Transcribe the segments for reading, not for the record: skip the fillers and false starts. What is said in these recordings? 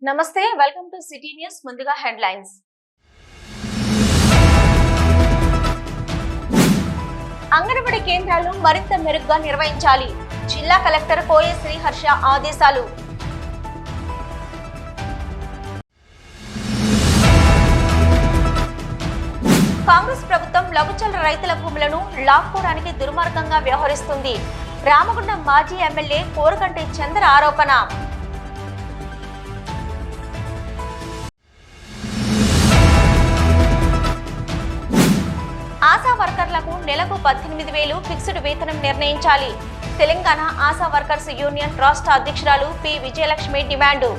నమస్తే, welcome to city news. ముందుగా headlines. Anganwadi కేంద్రాలను మరింత మెరుగ్గా నిర్వహించాలి. జిల్లా కలెక్టర్ కోయ శ్రీహర్ష ఆదేశాలు. కాంగ్రెస్ ప్రభుత్వం లఘుచల రైతుల భూములను లాక్కోవడానికి దుర్మార్గంగా వ్యవహరిస్తుంది. రామగుండం మాజీ ఎమ్మెల్యే కోరకంటి చంద్ర ఆరోపణ. ఆశా వర్కర్లకు నెలకు 18,000 ఫిక్స్డ్ వేతనం నిర్ణయించాలి. తెలంగాణ ఆశా వర్కర్స్ యూనియన్ రాష్ట్ర అధ్యక్షురాలు పి విజయలక్ష్మి డిమాండు.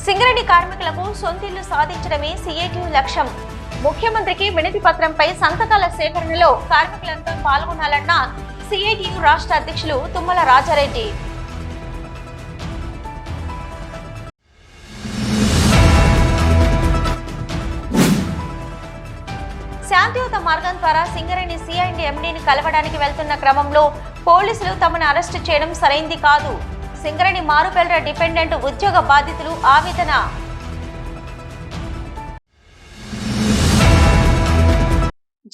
సింగరేణి కార్మికులకు సొంతిల్లు సాధించడమే సిఐటియు లక్ష్యం. ముఖ్యమంత్రికి వినతి పత్రంపై సంతకాల సేకరణలో కార్మికులంతా పాల్గొనాలన్న సిఐటియు రాష్ట్ర అధ్యక్షులు తుమ్మల రాజారెడ్డి. శాంతియుత మార్గం ద్వారా సింగరేణి సిఐడి ఎండీని కలవడానికి వెళ్తున్న క్రమంలో పోలీసులు తమను అరెస్టు చేయడం సరైంది కాదు. సింగరేణి మారుపేట డిపెండెంట్ ఉద్యోగ బాధితులు ఆవేదన.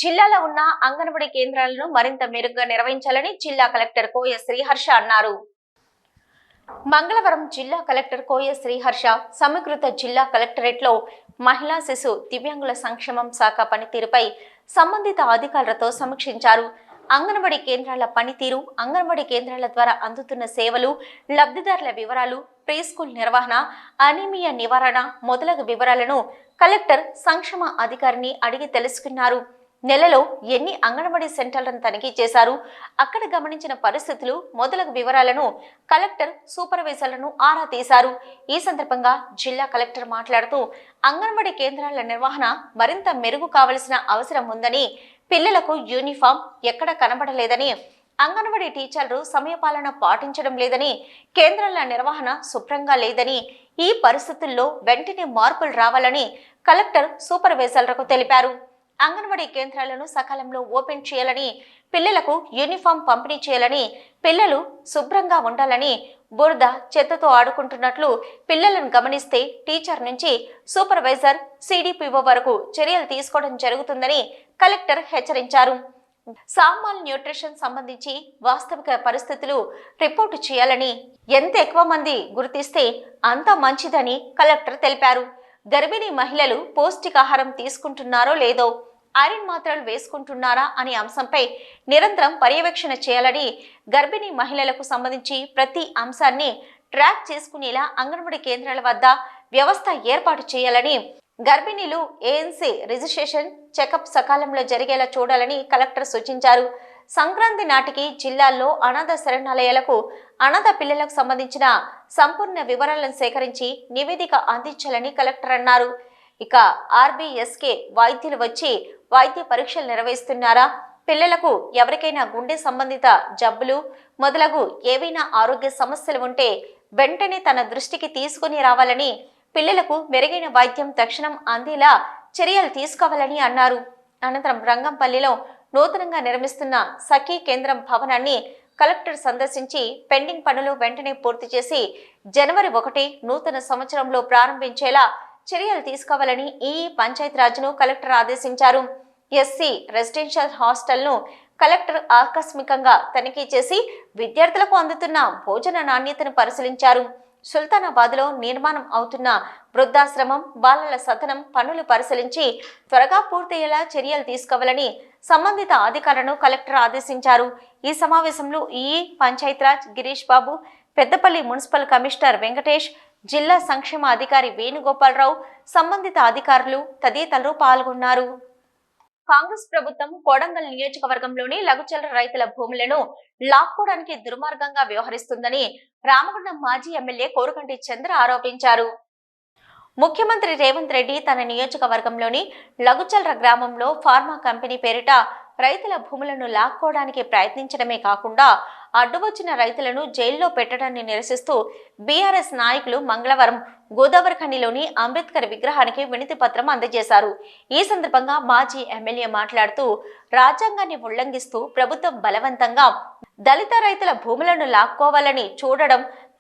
జిల్లాలో ఉన్న అంగన్వాడీ కేంద్రాలను మరింత మెరుగ్గా నిర్వహించాలని జిల్లా కలెక్టర్ కోయ శ్రీహర్ష అన్నారు. మంగళవారం జిల్లా కలెక్టర్ కోయ శ్రీహర్ష సమీకృత జిల్లా కలెక్టరేట్ లో మహిళా శిశు దివ్యాంగుల సంక్షేమం శాఖ పనితీరుపై సంబంధిత అధికారులతో సమీక్షించారు. అంగన్వాడీ కేంద్రాల పనితీరు, అంగన్వాడీ కేంద్రాల ద్వారా అందుతున్న సేవలు, లబ్ధిదారుల వివరాలు, ప్రీ స్కూల్ నిర్వహణ, అనీమియా నివారణ మొదలగు వివరాలను కలెక్టర్ సంక్షేమ అధికారిని అడిగి తెలుసుకున్నారు. నెలలో ఎన్ని అంగన్వాడీ సెంటర్లను తనిఖీ చేశారు, అక్కడ గమనించిన పరిస్థితులు మొదలగు వివరాలను కలెక్టర్ సూపర్వైజర్లను ఆరా తీశారు. ఈ సందర్భంగా జిల్లా కలెక్టర్ మాట్లాడుతూ అంగన్వాడీ కేంద్రాల నిర్వహణ మరింత మెరుగు కావలసిన అవసరం ఉందని, పిల్లలకు యూనిఫామ్ ఎక్కడ కనబడలేదని, అంగన్వాడీ టీచర్లు సమయపాలన పాటించడం లేదని, కేంద్రాల నిర్వహణ శుభ్రంగా లేదని, ఈ పరిస్థితుల్లో వెంటనే మార్పులు రావాలని కలెక్టర్ సూపర్వైజర్లకు తెలిపారు. అంగన్వాడీ కేంద్రాలను సకాలంలో ఓపెన్ చేయాలని, పిల్లలకు యూనిఫామ్ పంపిణీ చేయాలని, పిల్లలు శుభ్రంగా ఉండాలని, బురద చెత్తతో ఆడుకుంటున్నట్లు పిల్లలను గమనిస్తే టీచర్ నుంచి సూపర్వైజర్ సిడిపిఓ వరకు చర్యలు తీసుకోవడం జరుగుతుందని కలెక్టర్ హెచ్చరించారు. సామాల్ న్యూట్రిషన్ సంబంధించి వాస్తవిక పరిస్థితులు రిపోర్టు చేయాలని, ఎంత ఎక్కువ మంది గుర్తిస్తే అంత మంచిదని కలెక్టర్ తెలిపారు. గర్భిణీ మహిళలు పౌష్టికాహారం తీసుకుంటున్నారో లేదో, ఐరన్ మాత్రలు వేసుకుంటున్నారా అనే అంశంపై నిరంతరం పర్యవేక్షణ చేయాలని, గర్భిణీ మహిళలకు సంబంధించి ప్రతి అంశాన్ని ట్రాక్ చేసుకునేలా అంగన్వాడీ కేంద్రాల వద్ద వ్యవస్థ ఏర్పాటు చేయాలని, గర్భిణీలు ఏఎన్సీ రిజిస్ట్రేషన్ చెకప్ సకాలంలో జరిగేలా చూడాలని కలెక్టర్ సూచించారు. సంక్రాంతి నాటికి జిల్లాల్లో అనాథ శరణాలయాలకు, అనాథ పిల్లలకు సంబంధించిన సంపూర్ణ వివరాలను సేకరించి నివేదిక అందించాలని కలెక్టర్ అన్నారు. ఇక ఆర్బీఎస్కే వైద్యులు వచ్చి వైద్య పరీక్షలు నిర్వహిస్తున్నారా, పిల్లలకు ఎవరికైనా గుండె సంబంధిత జబ్బులు మొదలగు ఏవైనా ఆరోగ్య సమస్యలు ఉంటే వెంటనే తన దృష్టికి తీసుకుని రావాలని, పిల్లలకు మెరుగైన వైద్యం తక్షణం అందేలా చర్యలు తీసుకోవాలని అన్నారు. అనంతరం రంగంపల్లిలో నూతనంగా నిర్మిస్తున్న సఖీ కేంద్రం భవనాన్ని కలెక్టర్ సందర్శించి పెండింగ్ పనులు వెంటనే పూర్తి చేసి జనవరి 1 నూతన సంవత్సరంలో ప్రారంభించేలా చర్యలు తీసుకోవాలని ఈ పంచాయతీరాజ్ను కలెక్టర్ ఆదేశించారు. ఎస్సీ రెసిడెన్షియల్ హాస్టల్ను కలెక్టర్ ఆకస్మికంగా తనిఖీ చేసి విద్యార్థులకు అందుతున్న భోజన నాణ్యతను పరిశీలించారు. సుల్తానాబాద్లో నిర్మాణం అవుతున్న వృద్ధాశ్రమం, బాలల సదనం పనులు పరిశీలించి త్వరగా పూర్తయ్యేలా చర్యలు తీసుకోవాలని సంబంధిత అధికారులను కలెక్టర్ ఆదేశించారు. ఈ సమావేశంలో ఈ పంచాయతీరాజ్ గిరీష్ బాబు, పెద్దపల్లి మున్సిపల్ కమిషనర్ వెంకటేష్, జిల్లా సంక్షేమ అధికారి వేణుగోపాలరావు, సంబంధిత అధికారులు తదితరులు పాల్గొన్నారు. కాంగ్రెస్ ప్రభుత్వం కొడంగల్ నియోజకవర్గంలోని లఘుచల రైతుల భూములను లాక్కోవడానికి దుర్మార్గంగా వ్యవహరిస్తుందని రామగుండం మాజీ ఎమ్మెల్యే కోరకంటి చంద్ర ఆరోపించారు. ముఖ్యమంత్రి రేవంత్ రెడ్డి తన నియోజకవర్గంలోని లగుచల్ర గ్రామంలో ఫార్మా కంపెనీ పేరిట రైతుల భూములను లాక్కోవడానికి ప్రయత్నించడమే కాకుండా అడ్డువచ్చిన రైతులను జైల్లో పెట్టడాన్ని నిరసిస్తూ బీఆర్ఎస్ నాయకులు మంగళవారం గోదావరి ఖనిలోని అంబేద్కర్ విగ్రహానికి వినతి పత్రం అందజేశారు. ఈ సందర్భంగా మాజీ ఎమ్మెల్యే మాట్లాడుతూ రాజ్యాంగాన్ని ఉల్లంఘిస్తూ ప్రభుత్వం బలవంతంగా దళిత రైతుల భూములను లాక్కోవాలని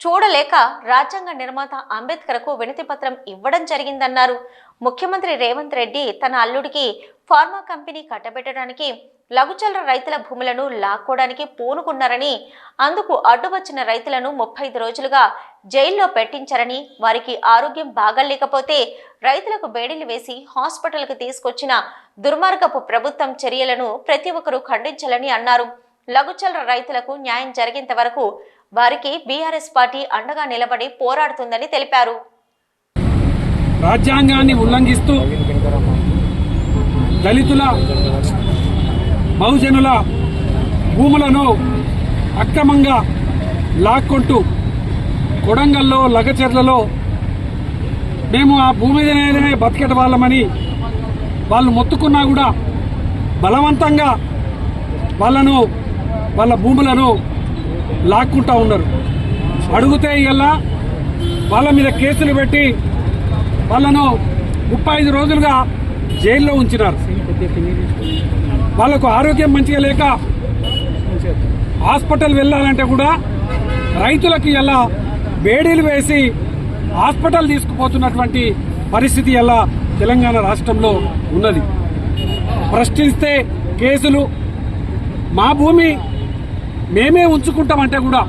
చూడలేక రాజ్యాంగ నిర్మాత అంబేద్కర్కు వినతి పత్రం ఇవ్వడం జరిగిందన్నారు. ముఖ్యమంత్రి రేవంత్ రెడ్డి తన అల్లుడికి ఫార్మా కంపెనీ కట్టబెట్టడానికి లగుచల్ర రైతుల భూములను లాక్కోవడానికి పూనుకున్నారని, అందుకు అడ్డు వచ్చిన రైతులను 35 రోజులుగా జైల్లో పెట్టించారని, వారికి ఆరోగ్యం బాగలేకపోతే రైతులకు బేడీలు వేసి హాస్పిటల్కి తీసుకొచ్చిన దుర్మార్గపు ప్రభుత్వం చర్యలను ప్రతి ఒక్కరూ ఖండించాలని అన్నారు. లగుచల్ర రైతులకు న్యాయం జరిగేంత వరకు వారికి బీఆర్ఎస్ పార్టీ అండగా నిలబడి పోరాడుతుందని తెలిపారు. రాజ్యాంగాన్ని ఉల్లంఘిస్తూ దళితుల బహుజనుల భూములను అక్రమంగా లాక్కుంటూ కొడంగల్లో లగచెర్లలో మేము ఆ భూమి మీదనే బతికేట వాళ్ళమని వాళ్ళు మొత్తుకున్నా కూడా బలవంతంగా వాళ్ళ భూములను లాక్కుంటా ఉన్నారు. అడిగితే ఇలా వాళ్ళ మీద కేసులు పెట్టి వాళ్ళను 35 రోజులుగా జైల్లో ఉంచినారు. వాళ్లకు ఆరోగ్యం మంచిగా లేక హాస్పిటల్ వెళ్ళాలంటే కూడా రైతులకు ఇలా బేడీలు వేసి హాస్పిటల్ తీసుకుపోతున్నటువంటి పరిస్థితి ఇలా తెలంగాణ రాష్ట్రంలో ఉన్నది. ప్రశ్నిస్తే కేసులు, మా భూమి మేమే ఉంచుకుంటామంటే కూడా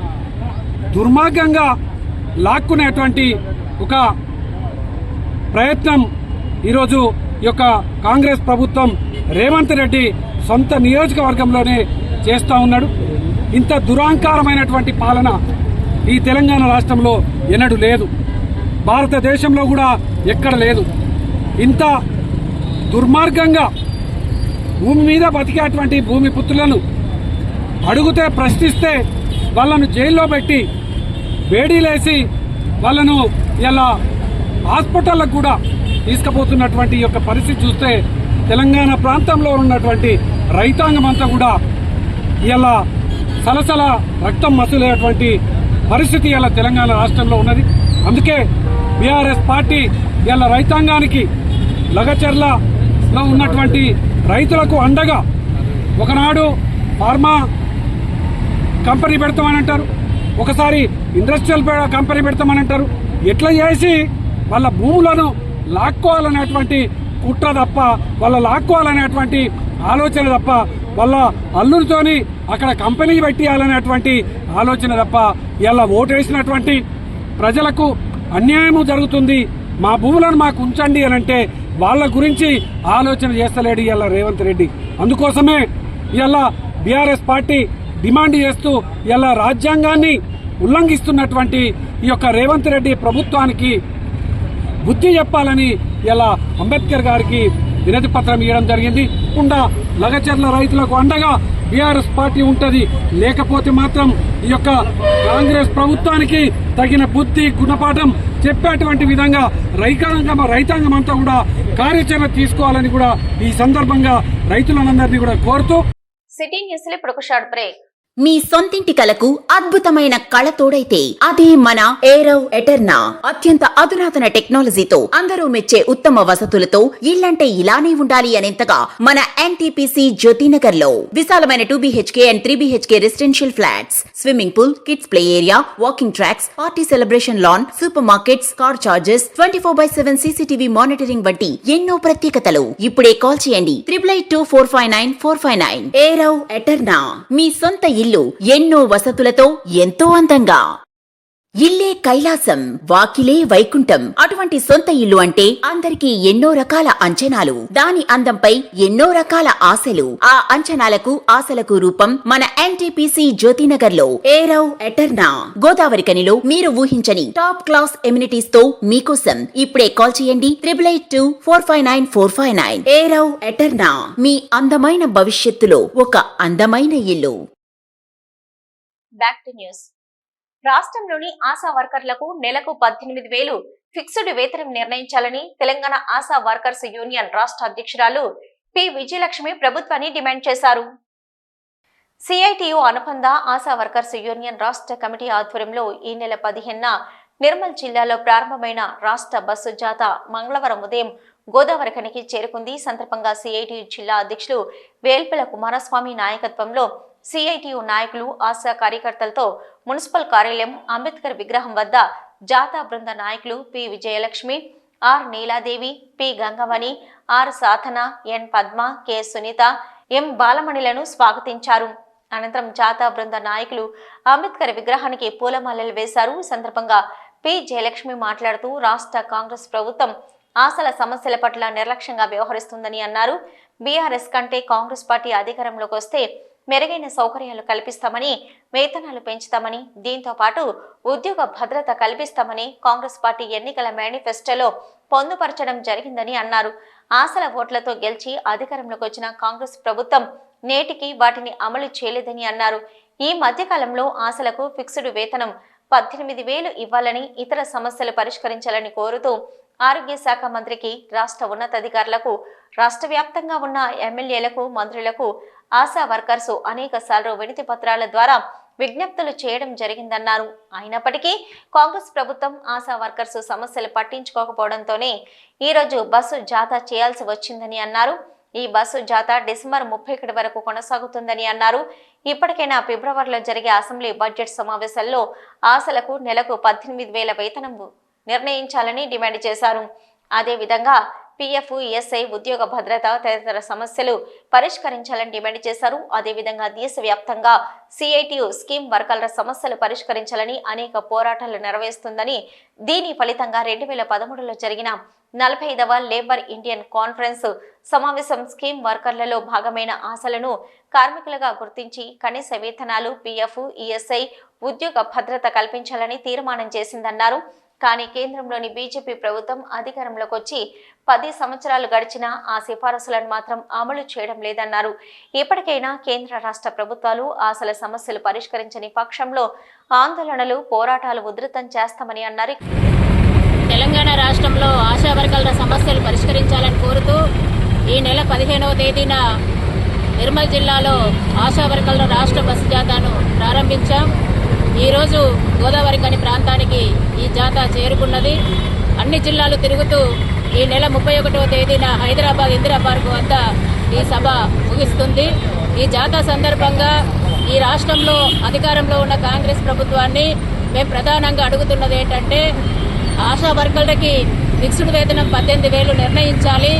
దుర్మార్గంగా లాక్కునేటువంటి ఒక ప్రయత్నం ఈరోజు ఈ యొక్క కాంగ్రెస్ ప్రభుత్వం రేవంత్ రెడ్డి సొంత నియోజకవర్గంలోనే చేస్తూ ఉన్నాడు. ఇంత దురాంకారమైనటువంటి పాలన ఈ తెలంగాణ రాష్ట్రంలో ఎన్నడూ లేదు, భారతదేశంలో కూడా ఎక్కడ లేదు. ఇంత దుర్మార్గంగా భూమి మీద బతికేటువంటి భూమి పుత్రులను అడిగితే ప్రశ్నిస్తే వాళ్ళను జైల్లో పెట్టి వేడీలేసి వాళ్ళను ఇలా హాస్పిటల్లకు కూడా తీసుకుపోతున్నటువంటి యొక్క పరిస్థితి చూస్తే తెలంగాణ ప్రాంతంలో ఉన్నటువంటి రైతాంగం అంతా కూడా ఇలా సలసల రక్తం మసులేటువంటి పరిస్థితి ఇలా తెలంగాణ రాష్ట్రంలో ఉన్నది. అందుకే బీఆర్ఎస్ పార్టీ ఇలా రైతాంగానికి లగచెర్లలో ఉన్నటువంటి రైతులకు అండగా ఒకనాడు ఫార్మా కంపెనీ పెడతామని అంటారు, ఒకసారి ఇండస్ట్రియల్ కంపెనీ పెడతామని అంటారు. ఎట్లా చేసి వాళ్ళ భూములను లాక్కోవాలనేటువంటి కుట్ర తప్ప, వాళ్ళ లాక్కోవాలనేటువంటి ఆలోచన తప్ప, వాళ్ళ అల్లుడితోని అక్కడ కంపెనీ పెట్టేయాలనేటువంటి ఆలోచన తప్ప ఇలా ఓటేసినటువంటి ప్రజలకు అన్యాయము జరుగుతుంది, మా భూములను మాకు ఉంచండి అని అంటే వాళ్ళ గురించి ఆలోచన చేస్తలేడు ఇలా రేవంత్ రెడ్డి. అందుకోసమే ఇలా బీఆర్ఎస్ పార్టీ డిమాండ్ చేస్తూ ఇలా రాజ్యాంగాన్ని ఉల్లంఘిస్తున్నటువంటి ఈ యొక్క రేవంత్ రెడ్డి ప్రభుత్వానికి బుద్ధి చెప్పాలని ఇలా అంబేద్కర్ గారికి వినతి పత్రం ఇవ్వడం జరిగింది. లగచెర్ల రైతులకు అండగా బీఆర్ఎస్ పార్టీ ఉంటుంది. లేకపోతే మాత్రం ఈ యొక్క కాంగ్రెస్ ప్రభుత్వానికి తగిన బుద్ధి గుణపాఠం చెప్పేటువంటి విధంగా రైతాంగం అంతా కూడా కార్యాచరణ తీసుకోవాలని కూడా ఈ సందర్భంగా రైతులందరినీ కూడా కోరుతూ సిటీ న్యూస్ లో ఇప్పుడు ఒక షార్ట్ బ్రేక్. మీ సొంతింటి కలకు అద్భుతమైన కళ తోడైతే అదే మన ఏరవ్ ఎటర్నా. అత్యంత అధునాతన టెక్నాలజీతో అందరూ మెచ్చే ఉత్తమ వసతులతో ఇల్లంటే ఇలానే ఉండాలి అనేంతగా మన ఎన్టీపీసీ జ్యోతినగర్ లో విశాలమైన 2 BHK and 3 BHK residential flats, swimming pool, kids play area, walking tracks, party celebration lawn, supermarkets, car charges, 24/7 CCTV monitoring వంటి ఎన్నో ప్రత్యేకతలు. ఇప్పుడే కాల్ చేయండి 882459 ఏరవ్ ఎటర్నా. మీ సొంత ఇల్లు ఎన్నో వసతులతో ఎంతో అందంగా. ఇల్లే కైలాసం, వాకిలే వైకుంఠం. అటువంటి సొంత ఇల్లు అంటే అందరికీ ఎన్నో రకాల అంచనాలు, దాని అందంపై ఎన్నో రకాల ఆశలు. ఆ అంచనాలకు ఆశలకు రూపం మన ఎన్టీపీసీ జ్యోతినగర్ లో ఏరవ్ ఎటర్నా. గోదావరి కనిలో మీరు ఊహించని టాప్ క్లాస్ ఎమ్యూనిటీస్ తో మీకోసం ఇప్పుడే కాల్ చేయండి 882459 ఏరవ్ ఎటర్నా. మీ అందమైన భవిష్యత్తులో ఒక అందమైన ఇల్లు. Back to news. రాష్ట్రంలోని ఆశా వర్కర్లకు నెలకు 18,000 ఫిక్స్డ్ వేతనం నిర్ణయించాలని తెలంగాణ ఆశా వర్కర్స్ యూనియన్ రాష్ట్ర అధ్యక్షురాలు పి విజయలక్ష్మి ప్రభుత్వాన్ని డిమాండ్ చేశారు. సిఐటియు అనుబంధ ఆశా వర్కర్స్ యూనియన్ రాష్ట్ర కమిటీ ఆధ్వర్యంలో ఈ నెల 15న నిర్మల్ జిల్లాలో ప్రారంభమైన రాష్ట్ర బస్సు జాథా మంగళవారం ఉదయం గోదావరిఖనికి చేరుకుంది. సందర్భంగా సిఐటియు జిల్లా అధ్యక్షులు వేల్పల కుమారస్వామి నాయకత్వంలో సిఐటియు నాయకులు ఆశా కార్యకర్తలతో మున్సిపల్ కార్యాలయం అంబేద్కర్ విగ్రహం వద్ద జాథా బృంద నాయకులు P Vijayalakshmi, R Niladevi, P Gangavani, R Sadhana, N Padma, K Sunitha, M బాలమణిలను స్వాగతించారు. అనంతరం జాథా బృంద నాయకులు అంబేద్కర్ విగ్రహానికి పూలమాలలు వేశారు. ఈ సందర్భంగా పి జయలక్ష్మి మాట్లాడుతూ రాష్ట్ర కాంగ్రెస్ ప్రభుత్వం ఆశల సమస్యల పట్ల నిర్లక్ష్యంగా వ్యవహరిస్తుందని అన్నారు. బీఆర్ఎస్ కంటే కాంగ్రెస్ పార్టీ అధికారంలోకి వస్తే మెరుగైన సౌకర్యాలు కల్పిస్తామని, వేతనాలు పెంచుతామని, దీంతో పాటు ఉద్యోగ భద్రత కల్పిస్తామని కాంగ్రెస్ పార్టీ ఎన్నికల మేనిఫెస్టోలో పొందుపరచడం జరిగిందని అన్నారు. ఆశల ఓట్లతో గెలిచి అధికారంలోకి వచ్చిన కాంగ్రెస్ ప్రభుత్వం నేటికి వాటిని అమలు చేయలేదని అన్నారు. ఈ మధ్యకాలంలో ఆశలకు ఫిక్స్డ్ వేతనం 18,000 ఇవ్వాలని, ఇతర సమస్యలు పరిష్కరించాలని కోరుతూ ఆరోగ్య శాఖ మంత్రికి, రాష్ట్ర ఉన్నతాధికారులకు, రాష్ట్ర వ్యాప్తంగా ఉన్న ఎమ్మెల్యేలకు, మంత్రులకు ఆశా వర్కర్స్ అనేక సార్లు వినతి పత్రాల ద్వారా విజ్ఞప్తులు చేయడం జరిగిందన్నారు. అయినప్పటికీ కాంగ్రెస్ ప్రభుత్వం ఆశా వర్కర్స్ సమస్యలు పట్టించుకోకపోవడంతోనే ఈరోజు బస్సు జాథా చేయాల్సి వచ్చిందని అన్నారు. ఈ బస్సు జాథా డిసెంబర్ 31 వరకు కొనసాగుతుందని అన్నారు. ఇప్పటికైనా ఫిబ్రవరిలో జరిగే అసెంబ్లీ బడ్జెట్ సమావేశాల్లో ఆశలకు నెలకు 18,000 వేతనం నిర్ణయించాలని డిమాండ్ చేశారు. అదేవిధంగా పిఎఫ్, ఈఎస్ఐ, ఉద్యోగ భద్రత తదితర సమస్యలు పరిష్కరించాలని డిమాండ్ చేశారు. అదేవిధంగా దేశవ్యాప్తంగా సిఐటియు స్కీమ్ వర్కర్ల సమస్యలు పరిష్కరించాలని అనేక పోరాటాలు నిర్వహిస్తుందని, దీని ఫలితంగా 2013లో జరిగిన 45వ లేబర్ ఇండియన్ కాన్ఫరెన్స్ సమావేశం స్కీమ్ వర్కర్లలో భాగమైన ఆశలను కార్మికులుగా గుర్తించి కనీస వేతనాలు, పిఎఫ్, ఈఎస్ఐ, ఉద్యోగ భద్రత కల్పించాలని తీర్మానం చేసిందన్నారు. కానీ కేంద్రంలోని బీజేపీ ప్రభుత్వం అధికారంలోకి వచ్చి 10 సంవత్సరాలు గడిచినా ఆ సిఫారసులను మాత్రం అమలు చేయడం లేదన్నారు. ఇప్పటికైనా కేంద్ర రాష్ట్ర ప్రభుత్వాలు ఆశల సమస్యలు పరిష్కరించని పక్షంలో ఆందోళనలు, పోరాటాలు ఉధృతం చేస్తామని అన్నారు. తెలంగాణ రాష్ట్రంలో ఆశా వర్కర్ల సమస్యలు పరిష్కరించాలని కోరుతూ ఈ నెల 15వ తేదీన నిర్మల్ జిల్లాలో ఆశా వర్కర్ల రాష్ట్ర బస్సు జాథాను ప్రారంభించాం. ఈరోజు గోదావరిఖని ప్రాంతానికి ఈ జాథా చేరుకున్నది. అన్ని జిల్లాలు తిరుగుతూ ఈ నెల 31వ తేదీన హైదరాబాద్ ఇందిరా పార్క్ వద్ద ఈ సభ ముగిస్తుంది. ఈ జాథా సందర్భంగా ఈ రాష్ట్రంలో అధికారంలో ఉన్న కాంగ్రెస్ ప్రభుత్వాన్ని మేము ప్రధానంగా అడుగుతున్నది ఏంటంటే, ఆశా వర్కర్లకి ఫిక్స్డ్ వేతనం 18,000 నిర్ణయించాలి.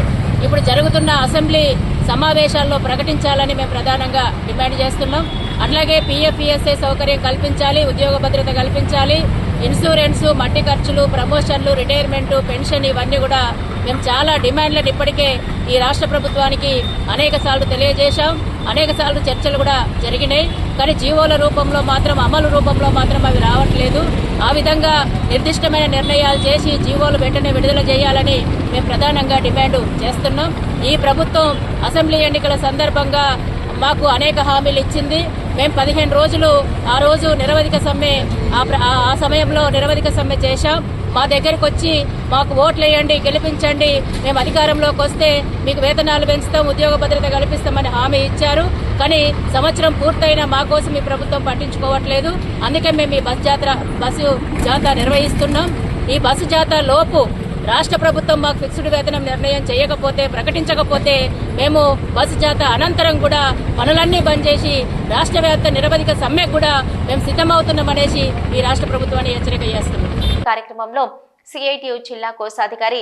ఇప్పుడు జరుగుతున్న అసెంబ్లీ సమావేశాల్లో ప్రకటించాలని మేము ప్రధానంగా డిమాండ్ చేస్తున్నాం. అట్లాగే పిఎఫ్, ఈఎస్ఐ సౌకర్యం కల్పించాలి, ఉద్యోగ భద్రత కల్పించాలి, ఇన్సూరెన్స్, మట్టి ఖర్చులు, ప్రమోషన్లు, రిటైర్మెంట్, పెన్షన్ ఇవన్నీ కూడా మేము చాలా డిమాండ్లను ఇప్పటికే ఈ రాష్ట్ర ప్రభుత్వానికి అనేక సార్లు తెలియజేశాం. అనేక సార్లు చర్చలు కూడా జరిగినాయి. కానీ జీవోల రూపంలో మాత్రం, అమలు రూపంలో మాత్రం అవి రావట్లేదు. ఆ విధంగా నిర్దిష్టమైన నిర్ణయాలు చేసి జీవోలు వెంటనే విడుదల చేయాలని మేము ప్రధానంగా డిమాండ్ చేస్తున్నాం. ఈ ప్రభుత్వం అసెంబ్లీ ఎన్నికల సందర్భంగా మాకు అనేక హామీలు ఇచ్చింది. మేము 15 రోజులు ఆ రోజు నిరవధిక సమ్మె, ఆ సమయంలో నిరవధిక సమ్మె చేశాం. మా దగ్గరకు వచ్చి మాకు ఓట్లు వేయండి, గెలిపించండి, మేము అధికారంలోకి వస్తే మీకు వేతనాలు పెంచుతాం, ఉద్యోగ భద్రత కల్పిస్తామని హామీ ఇచ్చారు. కానీ సంవత్సరం పూర్తయినా మా కోసం ఈ ప్రభుత్వం పట్టించుకోవట్లేదు. అందుకే మేము ఈ బస్సు జాథా నిర్వహిస్తున్నాం. ఈ బస్సు జాథా లోపు రాష్ట్ర ప్రభుత్వం మాకు ఫిక్స్డ్ వేతనం నిర్ణయం చేయకపోతే, ప్రకటించకపోతే మేము బస్సు జాథా అనంతరం కూడా పనులన్నీ బంద్ చేసి రాష్ట్ర వ్యాప్త నిరవధిక సమ్మెకు కూడా మేము సిద్ధమవుతున్నామనేసి ఈ రాష్ట్ర ప్రభుత్వాన్ని హెచ్చరిక చేస్తున్నాం. కార్యక్రమంలో సిఐటియు జిల్లా కోశాధికారి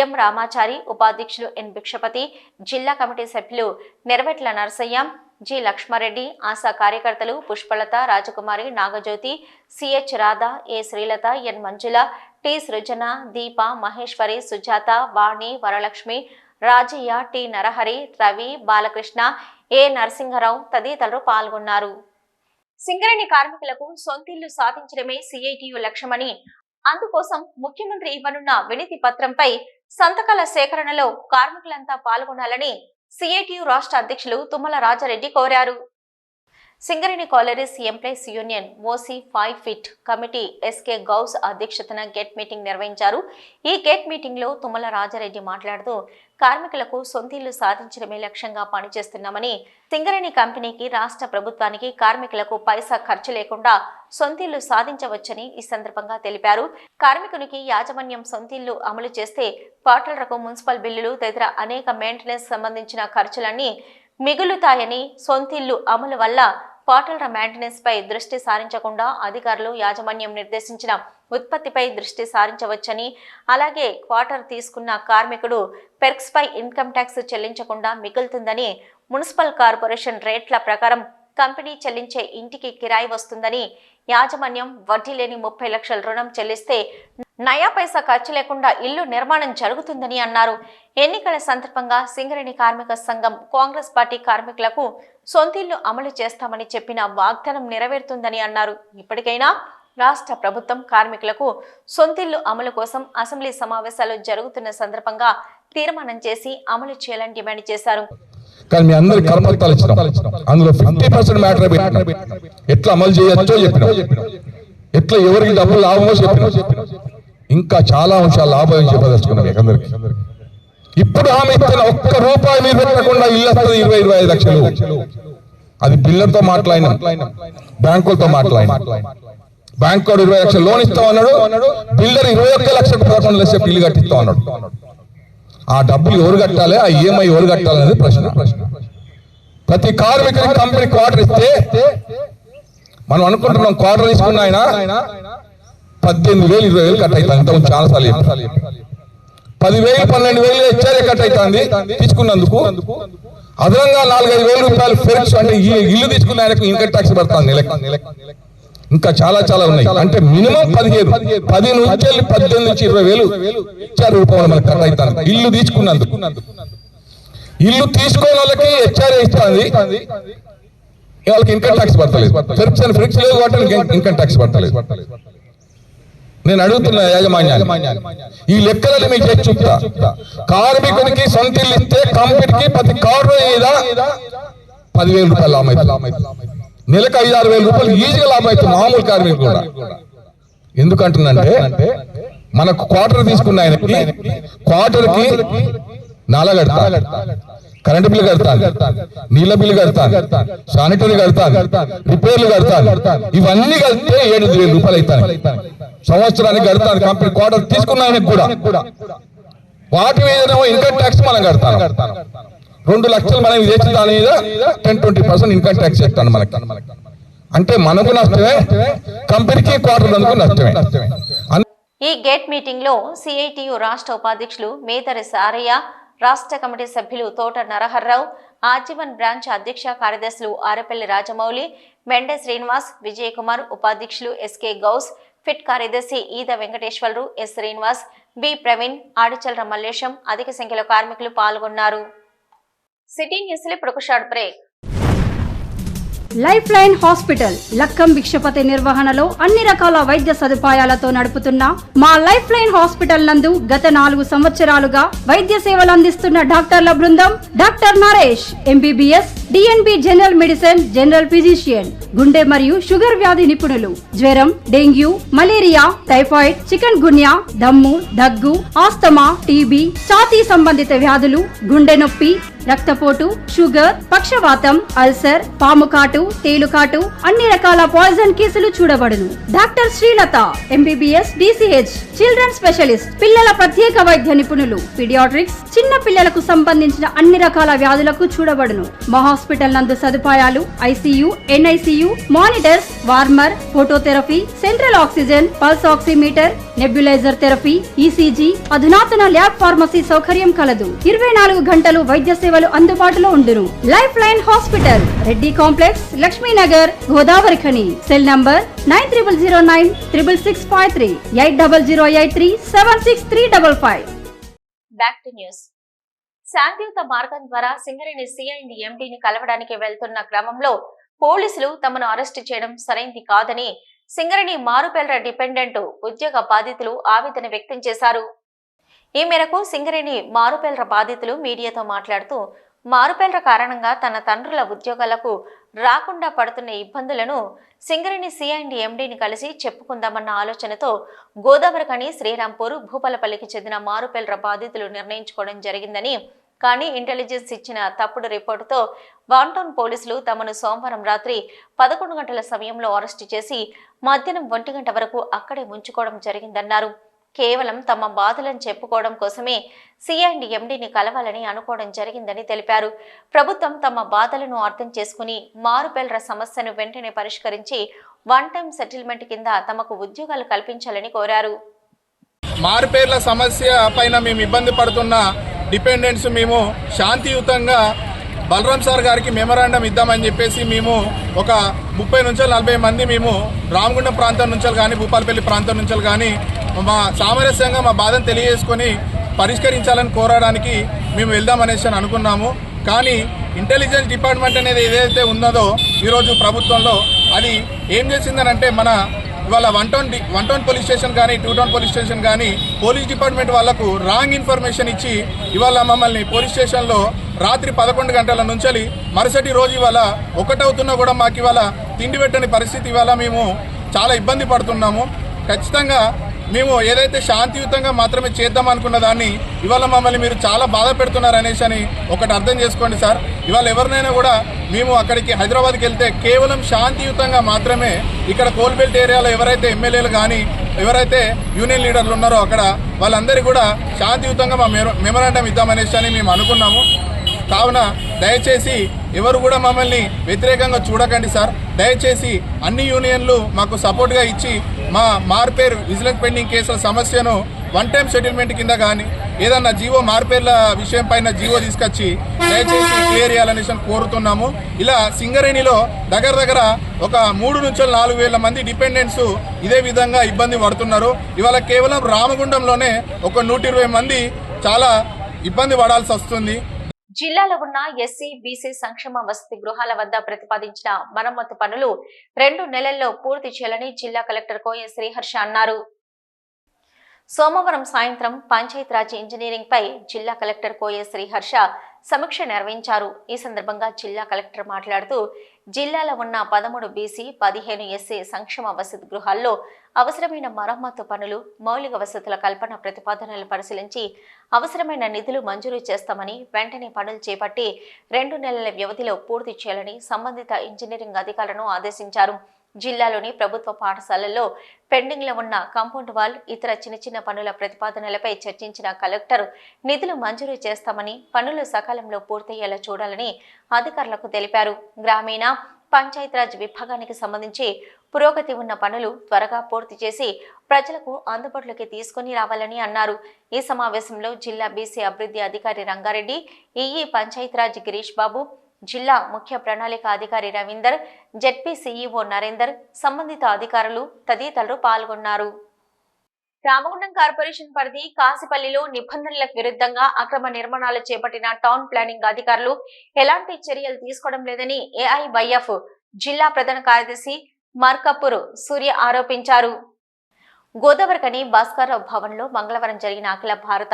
ఎం రామాచారి, ఉపాధ్యక్షులు ఎన్ భిక్షపతి, జిల్లా కమిటీ సభ్యులు నెరవెట్ల నరసయ్య, జి లక్ష్మారెడ్డి, ఆశా కార్యకర్తలు పుష్పలత, రాజకుమారి, నాగజ్యోతి, సిహెచ్ రాధ, ఏ శ్రీలత, ఎన్ మంజుల, టి సృజన, దీప, మహేశ్వరి, సుజాత, వాణి, వరలక్ష్మి, రాజయ్య, టి నరహరి, రవి, బాలకృష్ణ, ఏ నరసింహరావు తదితరులు పాల్గొన్నారు. సింగరేణి కార్మికులకు సొంతిల్లు సాధించడమే సిఐటియు లక్ష్యమని, అందుకోసం ముఖ్యమంత్రి ఇవ్వనున్న వినతి పత్రంపై సంతకాల సేకరణలో కార్మికులంతా పాల్గొనాలని సిఐటియు రాష్ట్ర అధ్యక్షులు తుమ్మల రాజారెడ్డి కోరారు. Singareni collieries employees union OC 5 pit committee SK Ghouse అధ్యక్షతన గేట్ మీటింగ్ నిర్వహించారు. ఈ గేట్ మీటింగ్ లో తుమ్మల రాజారెడ్డి మాట్లాడుతూ కార్మికులకు సొంతిల్లు సాధించడమే లక్ష్యంగా పనిచేస్తున్నామని, సింగరేణి కంపెనీకి, రాష్ట్ర ప్రభుత్వానికి కార్మికులకు పైసా ఖర్చు లేకుండా సొంతిల్లు సాధించవచ్చని ఈ సందర్భంగా తెలిపారు. కార్మికునికి యాజమాన్యం సొంతిల్లు అమలు చేస్తే క్వార్టర్లకు మున్సిపల్ బిల్లులు తదితర అనేక మెయింటెనెన్స్ సంబంధించిన ఖర్చులన్నీ మిగులుతాయని, సొంతిల్లు అమలు వల్ల క్వార్టర్ల మెయింటెనెన్స్ పై దృష్టి సారించకుండా అధికారులు యాజమాన్యం నిర్దేశించిన ఉత్పత్తిపై దృష్టి సారించవచ్చని, అలాగే క్వార్టర్ తీసుకున్న కార్మికుడు పెర్క్స్ పై ఇన్కమ్ ట్యాక్స్ చెల్లించకుండా మిగులుతుందని, మున్సిపల్ కార్పొరేషన్ రేట్ల ప్రకారం కంపెనీ చెల్లించే ఇంటికి కిరాయి వస్తుందని, యాజమాన్యం వడ్డీ లేని 30 లక్షల రుణం చెల్లిస్తే నయా పైసా ఖర్చు లేకుండా ఇల్లు నిర్మాణం జరుగుతుందని అన్నారు. ఎన్నికల సందర్భంగా సింగరేణి కార్మిక సంఘం కాంగ్రెస్ పార్టీ కార్మికులకు సొంతిల్లు అమలు చేస్తామని చెప్పిన వాగ్దానం నెరవేరుతుందని అన్నారు. ఇప్పటికైనా రాష్ట్ర ప్రభుత్వం కార్మికులకు సొంతిల్లు అమలు కోసం అసెంబ్లీ సమావేశాలు జరుగుతున్న సందర్భంగా తీర్మానం చేసి అమలు చేయాలని డిమాండ్ చేశారు. కానీ మీ అందరి కర్మత్తాలు ఇచ్చినాం, అందులో 50% మ్యాటర్ పెట్టినాం. ఎట్లా అమలు చేయొచ్చో చెప్పినాం, ఎట్లా ఎవరికి డబ్బులు లాభమో చెప్పినాం. ఇంకా చాలా అంశాలు లాభం చెప్పదలుచుకున్నాం అందరికి. ఇప్పుడు ఆమె ఇచ్చిన ఒక్క రూపాయి మీరు పెట్టకుండా ఇల్లు వస్తుంది 20-25 లక్షలు. అది బిల్డర్తో మాట్లాడినాం, బ్యాంకులతో మాట్లాడినాం. బ్యాంకు 20 లక్షలు లోన్ ఇస్తాం అన్నాడు, బిల్డర్ 21 లక్షలకు 11 లక్షలకు ఇల్లు కట్టిస్తాం అన్నాడు. ఆ డబ్బులు ఎవరు కట్టాలి, ఆ ఈఎంఐ ఎవరు కట్టాలి అనేది ప్రశ్న. ప్రతి కార్మికుడికి కంపెనీ క్వార్టర్ ఇస్తే మనం అనుకుంటున్నాం క్వార్టర్ తీసుకున్న ఆయన 18,000 20,000 కట్ అవుతుంది. ఇంతకుముందు చాలా సార్లు 10,000 12,000 హెచ్ఆర్ఏ కట్ అవుతుంది తీసుకున్నందుకు. అదనంగా 4-5 రూపాయలు ఫెర్క్స్ అంటే ఇల్లు తీసుకున్న ఆయనకు ఇన్కమ్ ట్యాక్స్ పడుతుంది నెలకు. ఇంకా చాలా చాలా ఉన్నాయి. అంటే మినిమం 15 10 నుంచి 18 నుంచి 20,000 హెచ్ఆర్ రూపాయలు మనకు కట్ అవుతాను ఇల్లు తీసుకున్నందుకు. ఇల్లు తీసుకోని వాళ్ళకి హెచ్ఆర్ఏ ఇస్తుంది, వాళ్ళకి ఇన్కమ్ ట్యాక్స్ పడతలేదు. ఫెర్క్స్ లేదు కాబట్టి ఇన్కమ్ ట్యాక్స్ పడతలేదు. నేను అడుగుతున్నా యాజమాన్యాన్ని, ఈ లెక్కలను మీకు చేసి చూపుతా. కార్మికునికి సొంత ఇల్లు ఇస్తే కంపెనీకి ప్రతి కార్డు మీద 10,000 రూపాయలు లాభం అవుతుంది. నెలకు 5-6 వేల రూపాయలు ఈజీగా లాభం అవుతుంది మామూలు కార్మికులు కూడా. ఎందుకంటున్నంటే మనకు క్వార్టర్ తీసుకున్న ఆయనకి క్వార్టర్ కి నాలా కడతాను, కరెంటు బిల్లు కడతాను, నీళ్ళ బిల్లు కడతాను, శానిటరీ కడతాను, రిపేర్లు కడతాను. ఇవన్నీ కలిస్తే 7,000 రూపాయలు అవుతాయి. సంవత్సరానికి కడతాను కంపెనీ క్వార్టర్ తీసుకున్న ఆయనకు కూడా. వాటి మీద ఇన్కమ్ ట్యాక్స్ మనం కడతాను. 2 లక్షలు మనం చేసిన దాని మీద 10-20% ఇన్కమ్ ట్యాక్స్ చేస్తాను మనకి. అంటే మనకు నష్టమే, కంపెనీకి క్వార్టర్ అందుకు నష్టమే. ఈ గేట్ మీటింగ్ లో సిఐటియు రాష్ట్ర ఉపాధ్యక్షులు మేదరి సారయ్య, రాష్ట్ర కమిటీ సభ్యులు తోట నరహర్రావు, ఆజీవన్ బ్రాంచ్ అధ్యక్ష కార్యదర్శులు ఆరపల్లి రాజమౌళి, మెండే శ్రీనివాస్, విజయ్ కుమార్, ఉపాధ్యక్షులు ఎస్కే గౌస్, ఫిట్ కార్యదర్శి ఈద వెంకటేశ్వరరావు, ఎస్ శ్రీనివాస్, బి ప్రవీణ్, ఆడిచల్ర మల్లేశం అధిక సంఖ్యలో కార్మికులు పాల్గొన్నారు. సిటీ న్యూస్ లో ఇప్పుడు ఒక short break. Life line hospital Lakkam Bhikshapathi నిర్వహణలో అన్ని రకాల వైద్య సదుపాయాలతో నడుపుతున్న మా లైఫ్ లైన్ హాస్పిటల్ నందు గత 4 సంవత్సరాలుగా వైద్య సేవలు అందిస్తున్న డాక్టర్ల బృందం doctor Naresh MBBS, DNB general medicine, general physician, గుండె మరియు షుగర్ వ్యాధి నిపుణులు, జ్వరం, డెంగ్యూ, మలేరియా, టైఫాయిడ్, చికెన్ గున్యా, దమ్ము, దగ్గు, ఆస్తమా, టీబీ, ఛాతీ సంబంధిత వ్యాధులు, గుండె నొప్పి, రక్తపోటు, షుగర్, పక్షవాతం, అల్సర్, పాముకాటు, తేలుకాటు, అన్ని రకాల పాయిజన్ కేసులు చూడబడును. Doctor Srilatha MBBS, DCH, children specialist, పిల్లల ప్రత్యేక వైద్య నిపుణులు, పీడియాట్రిక్స్, చిన్న పిల్లలకు సంబంధించిన అన్ని రకాల వ్యాధులకు చూడబడును. మా హాస్పిటల్ నందు సదుపాయాలు ICU, NICU, monitors, warmer, phototherapy, central oxygen, pulse oximeter, nebuliser therapy, ECG, అధునాతన ల్యాబ్ ఫార్మసీ సౌకర్యం కలదు. 24 గంటలు వైద్య సేవలు అందుబాటులో ఉండును. Life line hospital, Reddy complex, Lakshminagar, Godavari Khani. Cell number 93096665 8008376355. Back to news. శాంతియుత మార్గం ద్వారా సింగరేణి సిఐ ఎండీని కలవడానికి వెళ్తున్న క్రమంలో పోలీసులు తమను అరెస్టు చేయడం సరైంది కాదని సింగరేణి మారుపేల్ర డిపెండెంట్ ఉద్యోగ బాధితులు ఆవేదన వ్యక్తం చేశారు. ఈ మేరకు సింగరేణి మారుపేల్ర బాధితులు మీడియాతో మాట్లాడుతూ మారుపేర్ల కారణంగా తన తండ్రుల ఉద్యోగాలకు రాకుండా పడుతున్న ఇబ్బందులను సింగరేణి CID/MDని కలిసి చెప్పుకుందామన్న ఆలోచనతో గోదావరిఖని, శ్రీరాంపూర్, భూపాలపల్లికి చెందిన మారుపేర్ల బాధితులు నిర్ణయించుకోవడం జరిగిందని, కానీ ఇంటెలిజెన్స్ ఇచ్చిన తప్పుడు రిపోర్టుతో వాంటౌన్ పోలీసులు తమను సోమవారం రాత్రి 11 గంటల సమయంలో అరెస్టు చేసి మధ్యాహ్నం 1 గంట వరకు అక్కడే ఉంచుకోవడం జరిగిందన్నారు. కేవలం తమ బాధలను చెప్పుకోవడం కోసమే CID/MDని కలవాలని అనుకోవడం జరిగిందని తెలిపారు. ప్రభుత్వం తమ బాధలను అర్థం చేసుకుని మారుపేర్ల సమస్యను వెంటనే పరిష్కరించి వన్ టైం సెటిల్మెంట్ కింద తమకు ఉద్యోగాలు కల్పించాలని కోరారు. మారుపేర్ల సమస్య పైన మేము ఇబ్బంది పడుతున్న డిపెండెంట్స్ మేము శాంతియుతంగా బలరాం సార్ గారికి మెమరాండం ఇద్దామని చెప్పేసి మేము ఒక 30 నుంచి 40 మంది మేము రామగుండం ప్రాంతం నుంచి కానీ భూపాలపల్లి ప్రాంతం నుంచి కానీ మా సామరస్యంగా మా బాధను తెలియజేసుకొని పరిష్కరించాలని కోరడానికి మేము వెళ్దామనేసి అనుకున్నాము. కానీ ఇంటెలిజెన్స్ డిపార్ట్మెంట్ అనేది ఏదైతే ఉన్నదో ఈరోజు ప్రభుత్వంలో అది ఏం చేసిందనంటే మన ఇవాళ వన్ టౌన్ పోలీస్ స్టేషన్ కానీ 2 టౌన్ పోలీస్ స్టేషన్ కానీ పోలీస్ డిపార్ట్మెంట్ వాళ్లకు రాంగ్ ఇన్ఫర్మేషన్ ఇచ్చి ఇవాళ మమ్మల్ని పోలీస్ స్టేషన్లో రాత్రి 11 గంటల నుంచి మరుసటి రోజు ఇవాళ 1 అవుతున్నా కూడా మాకు ఇవాళ తిండి పెట్టని పరిస్థితి. ఇవాళ మేము చాలా ఇబ్బంది పడుతున్నాము. ఖచ్చితంగా మేము ఏదైతే శాంతియుతంగా మాత్రమే చేద్దాం అనుకున్న దాన్ని ఇవాళ మమ్మల్ని మీరు చాలా బాధ పెడుతున్నారు అనేసి అని ఒకటి అర్థం చేసుకోండి సార్. ఇవాళ ఎవరినైనా కూడా మేము అక్కడికి హైదరాబాద్కి వెళ్తే కేవలం శాంతియుతంగా మాత్రమే ఇక్కడ కోల్బెల్ట్ ఏరియాలో ఎవరైతే ఎమ్మెల్యేలు కానీ ఎవరైతే యూనియన్ లీడర్లు ఉన్నారో అక్కడ వాళ్ళందరికీ కూడా శాంతియుతంగా మా మెమరాండం ఇద్దామనేసి అని మేము అనుకున్నాము. కావున దయచేసి ఎవరు కూడా మమ్మల్ని వ్యతిరేకంగా చూడకండి సార్. దయచేసి అన్ని యూనియన్లు మాకు సపోర్ట్గా ఇచ్చి మా మారుపేరు విజిలెన్స్ పెండింగ్ కేసుల సమస్యను వన్ టైం సెటిల్మెంట్ కింద కానీ ఏదన్నా జీవో మారుపేర్ల విషయం పైన జీవో తీసుకొచ్చి దయచేసి క్లియర్ చేయాలనేసి కోరుతున్నాము. ఇలా సింగరేణిలో దగ్గర ఒక 3 నుంచి 4 వేల మంది డిపెండెంట్స్ ఇదే విధంగా ఇబ్బంది పడుతున్నారు. ఇవాళ కేవలం రామగుండంలోనే ఒక 120 మంది చాలా ఇబ్బంది పడాల్సి వస్తుంది. జిల్లాలో ఉన్న ఎస్సీ, బీసీ సంక్షేమ వసతి గృహాల వద్ద ప్రతిపాదించిన మరమ్మతు పనులు 2 నెలల్లో పూర్తి చేయాలని జిల్లా కలెక్టర్ కోయ శ్రీహర్ష అన్నారు. సోమవారం సాయంత్రం పంచాయతీరాజ్ ఇంజనీరింగ్ పై జిల్లా కలెక్టర్ కోయ శ్రీహర్ష సమీక్ష నిర్వహించారు. ఈ సందర్భంగా జిల్లా కలెక్టర్ మాట్లాడుతూ జిల్లాలో ఉన్న 13 బీసీ, 15 ఎస్సీ సంక్షేమ వసతి గృహాల్లో అవసరమైన మరమ్మతు పనులు, మౌలిక వసతుల కల్పన ప్రతిపాదనలు పరిశీలించి అవసరమైన నిధులు మంజూరు చేస్తామని, వెంటనే పనులు చేపట్టి 2 నెలల వ్యవధిలో పూర్తి చేయాలని సంబంధిత ఇంజనీరింగ్ అధికారులను ఆదేశించారు. జిల్లాలోని ప్రభుత్వ పాఠశాలల్లో పెండింగ్ లో ఉన్న కాంపౌండ్ వాల్, ఇతర చిన్న పనుల ప్రతిపాదనలపై చర్చించిన కలెక్టర్ నిధులు మంజూరు చేస్తామని, పనులు సకాలంలో పూర్తయ్యేలా చూడాలని అధికారులకు తెలిపారు. గ్రామీణ పంచాయతీరాజ్ విభాగానికి సంబంధించి పురోగతి ఉన్న పనులు త్వరగా పూర్తి చేసి ప్రజలకు అందుబాటులోకి తీసుకుని రావాలని అన్నారు. ఈ సమావేశంలో జిల్లా బీసీ అభివృద్ధి అధికారి రంగారెడ్డి, ఈఈ పంచాయతీరాజ్ గిరీష్ బాబు, జిల్లా ముఖ్య ప్రణాళిక అధికారి రవీందర్, జెడ్పీ సీఈఓ నరేందర్, సంబంధిత అధికారులు తదితరులు పాల్గొన్నారు. రామగుండం కార్పొరేషన్ పరిధి కాసిపల్లిలో నిబంధనలకు విరుద్ధంగా అక్రమ నిర్మాణాలు చేపట్టిన టౌన్ ప్లానింగ్ అధికారులు ఎలాంటి చర్యలు తీసుకోవడం లేదని ఏఐవైఎఫ్ జిల్లా ప్రధాన కార్యదర్శి మార్కపూర్ సూర్య ఆరోపించారు. గోదావరిఖని భాస్కర్రావు భవన్లో మంగళవారం జరిగిన అఖిల భారత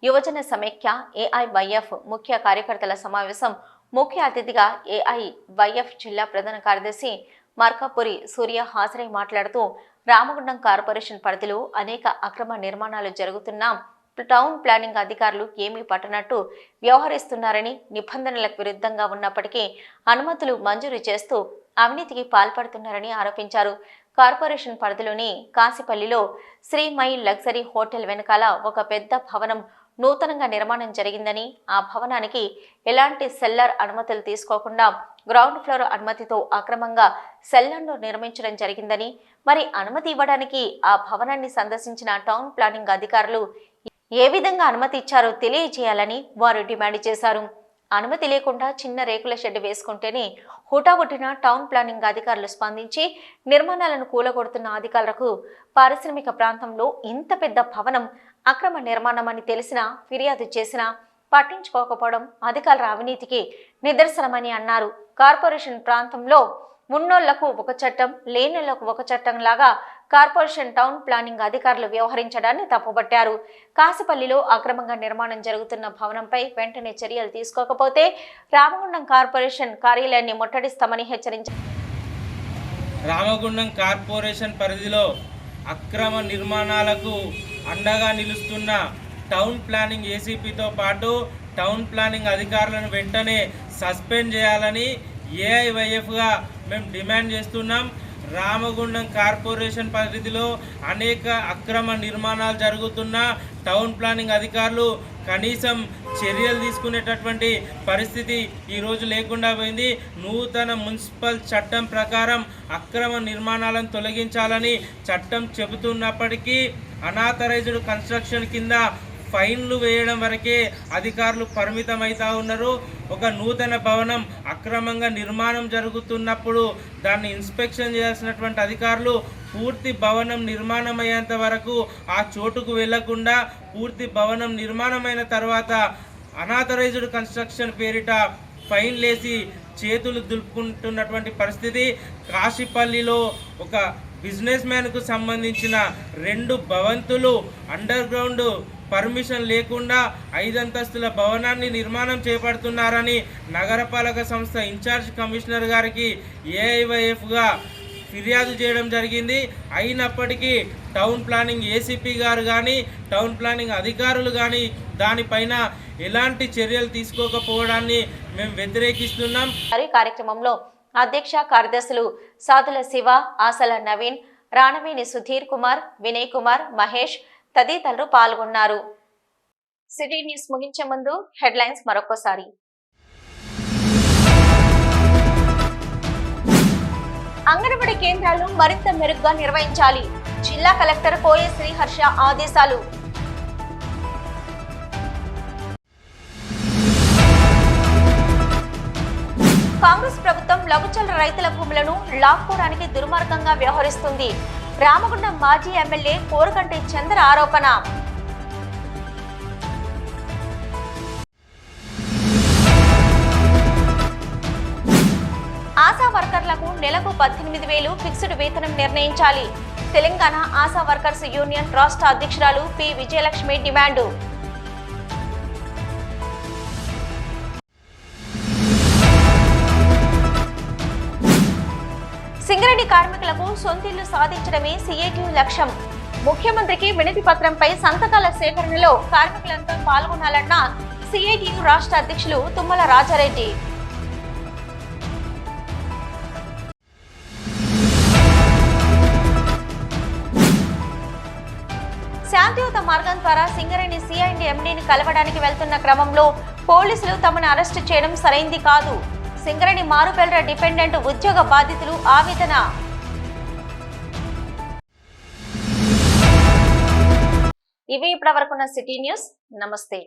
యువజన సమైక్య ఏఐవైఎఫ్ ముఖ్య కార్యకర్తల సమావేశం ముఖ్య అతిథిగా ఏఐవైఎఫ్ జిల్లా ప్రధాన కార్యదర్శి మార్కపూరి సూర్య హాజరై మాట్లాడుతూ రామగుండం కార్పొరేషన్ పరిధిలో అనేక అక్రమ నిర్మాణాలు జరుగుతున్నా టౌన్ ప్లానింగ్ అధికారులు ఏమీ పట్టనట్టు వ్యవహరిస్తున్నారని, నిబంధనలకు విరుద్ధంగా ఉన్నప్పటికీ అనుమతులు మంజూరు చేస్తూ అవినీతికి పాల్పడుతున్నారని ఆరోపించారు. కార్పొరేషన్ పరిధిలోని కాసిపల్లిలో శ్రీమై లగ్జరీ హోటల్ వెనకాల ఒక పెద్ద భవనం నూతనంగా నిర్మాణం జరిగిందని, ఆ భవనానికి ఎలాంటి సెల్లర్ అనుమతులు తీసుకోకుండా గ్రౌండ్ ఫ్లోర్ అనుమతితో అక్రమంగా సెల్లర్ను నిర్మించడం జరిగిందని, మరి అనుమతి ఇవ్వడానికి ఆ భవనాన్ని సందర్శించిన టౌన్ ప్లానింగ్ అధికారులు ఏ విధంగా అనుమతి ఇచ్చారో తెలియజేయాలని వారు డిమాండ్ చేశారు. అనుమతి లేకుండా చిన్న రేకుల షెడ్ వేసుకుంటేనే హుటాహుటిన టౌన్ ప్లానింగ్ అధికారులు స్పందించి నిర్మాణాలను కూలగొడుతున్న అధికారులకు పారిశ్రామిక ప్రాంతంలో ఇంత పెద్ద భవనం అక్రమ నిర్మాణం అని తెలిసినా ఫిర్యాదు చేసినా పట్టించుకోకపోవడం అధికారుల అవినీతికి నిదర్శనమని అన్నారు. కార్పొరేషన్ ప్రాంతంలో ఉన్నోళ్లకు ఒక చట్టం, లేనోళ్లకు ఒక చట్టం లాగా కార్పొరేషన్ టౌన్ ప్లానింగ్ అధికారులు వ్యవహరించడాన్ని తప్పుపట్టారు. కాసిపల్లిలో అక్రమంగా నిర్మాణం జరుగుతున్న భవనంపై వెంటనే చర్యలు తీసుకోకపోతే రామగుండం కార్పొరేషన్ కార్యాలయాన్ని ముట్టడిస్తామని హెచ్చరించారు. రామగుండం కార్పొరేషన్ పరిధిలో అక్రమ నిర్మాణాలకు అండగా నిలుస్తున్న టౌన్ ప్లానింగ్ ఏసీపీతో పాటు టౌన్ ప్లానింగ్ అధికారులను వెంటనే సస్పెండ్ చేయాలని ఏఐవైఎఫ్గా మేము డిమాండ్ చేస్తున్నాం. రామగుండం కార్పొరేషన్ పరిధిలో అనేక అక్రమ నిర్మాణాలు జరుగుతున్న టౌన్ ప్లానింగ్ అధికారులు కనీసం చర్యలు తీసుకునేటటువంటి పరిస్థితి ఈరోజు లేకుండా పోయింది. నూతన మున్సిపల్ చట్టం ప్రకారం అక్రమ నిర్మాణాలను తొలగించాలని చట్టం చెబుతున్నప్పటికీ అనాథరైజ్డ్ కన్స్ట్రక్షన్ కింద ఫైన్లు వేయడం వరకే అధికారులు పరిమితమవుతా ఉన్నారు. ఒక నూతన భవనం అక్రమంగా నిర్మాణం జరుగుతున్నప్పుడు దాన్ని ఇన్స్పెక్షన్ చేయాల్సినటువంటి అధికారులు పూర్తి భవనం నిర్మాణం అయ్యేంత వరకు ఆ చోటుకు వెళ్లకుండా పూర్తి భవనం నిర్మాణమైన తర్వాత అనాథరైజ్డ్ కన్స్ట్రక్షన్ పేరిట ఫైన్లేసి చేతులు దులుపుకుంటున్నటువంటి పరిస్థితి. కాశీపల్లిలో ఒక బిజినెస్ మ్యాన్కు సంబంధించిన 2 భవంతులు అండర్ గ్రౌండ్ పర్మిషన్ లేకుండా 5 అంతస్తుల భవనాన్ని నిర్మాణం చేపడుతున్నారని నగరపాలక సంస్థ ఇన్ఛార్జ్ కమిషనర్ గారికి ఏఐవైఎఫ్గా ఫిర్యాదు చేయడం జరిగింది. అయినప్పటికీ టౌన్ ప్లానింగ్ ఏసీపీ గారు కానీ టౌన్ ప్లానింగ్ అధికారులు కానీ దానిపైన ఎలాంటి చర్యలు తీసుకోకపోవడాన్ని మేము వ్యతిరేకిస్తున్నాం. కార్యక్రమంలో అధ్యక్ష కార్యదర్శులు సాదుల శివ, ఆసల నవీన్, రాణవేణి సుధీర్ కుమార్, వినయ్ కుమార్, మహేష్ తదితరులు పాల్గొన్నారు. సిటీ న్యూస్ ముగించే ముందు హెడ్లైన్స్ మరొకసారి. అంగన్వాడీ కేంద్రాలు మరింత మెరుగ్గా నిర్వహించాలి. జిల్లా కలెక్టర్ కోయ శ్రీహర్ష ఆదేశాలు. కాంగ్రెస్ ప్రభుత్వం లఘుచల రైతుల భూములను లాక్కోవడానికి దుర్మార్గంగా వ్యవహరిస్తుంది. రామగుండం మాజీ ఎమ్మెల్యే కోరకంటి చంద్ర ఆరోపణ. ఆశా వర్కర్లకు నెలకు 18,000 ఫిక్స్డ్ వేతనం నిర్ణయించాలి. తెలంగాణ ఆశా వర్కర్స్ యూనియన్ రాష్ట్ర అధ్యక్షురాలు పి విజయలక్ష్మి డిమాండు. సింగరేణి కార్మికులకు సొంతిల్లు సాధించడమే సిఐటియు లక్ష్యం. ముఖ్యమంత్రికి వినతి పత్రంపై సంతకాల సేకరణలో కార్మికులంతా పాల్గొనాలన్న సిఐటియు రాష్ట్ర అధ్యక్షులు తుమ్మల రాజారెడ్డి. శాంతియుత మార్గం ద్వారా సింగరేణి సిఐడి ఎండీని కలవడానికి వెళ్తున్న క్రమంలో పోలీసులు తమను అరెస్టు చేయడం సరైంది కాదు. సింగరేణి మారుపేల్ర డిపెండెంట్ ఉద్యోగ బాధితులు ఆవేదన. ఇవి ఇప్పటివరకున్న సిటీ న్యూస్. నమస్తే.